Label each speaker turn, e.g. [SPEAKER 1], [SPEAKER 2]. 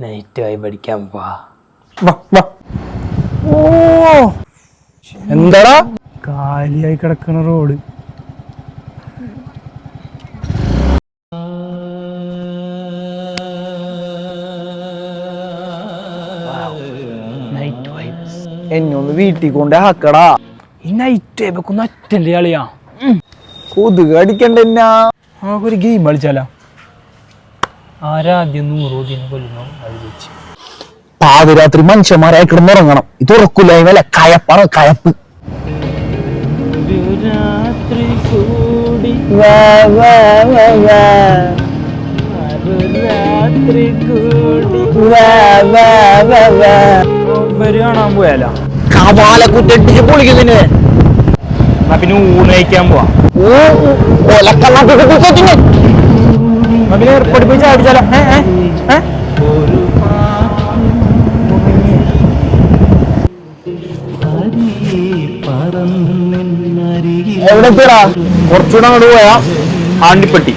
[SPEAKER 1] നൈറ്റായി പഠിക്കാൻ പോവാ.
[SPEAKER 2] ഓ എന്താടാ കാലിയായി കിടക്കണ റോഡ്. എന്നെ ഒന്ന് വീട്ടിൽ കൊണ്ട് ആക്കടാ.
[SPEAKER 1] ഈ നൈറ്റ് വെക്കുന്ന ഒറ്റന്റെ കളിയാ.
[SPEAKER 2] കൊതുക് അടിക്കണ്ട.
[SPEAKER 1] ഒരു ഗെയിം കളിച്ചാലോ? ആരാദ്യം 100 ദിനം കൊല്ലുന്നു അത് വെച്ച്.
[SPEAKER 2] പാതിരാത്രി മനുഷ്യന്മാരെ കിടന്നുറങ്ങണം. ഇത് ഉറക്കില്ല. വല്ല കയപ്പാണ് കയപ്പ്.
[SPEAKER 1] കാണാൻ പോയാലോ?
[SPEAKER 2] കവാലക്കുറ്റിച്ച് പൊളിക്കുന്നതിന്
[SPEAKER 1] പിന്നെ ഊണ് കഴിക്കാൻ പോവാ. പിന്നെ എയർപോർട്ടിൽ പോയി ചാടിച്ചാലോ?
[SPEAKER 2] എവിടെത്തിയടാ?
[SPEAKER 1] കുറച്ചുകൂടെ അങ്ങോട്ട് പോയാ ആണ്ടിപ്പട്ടി.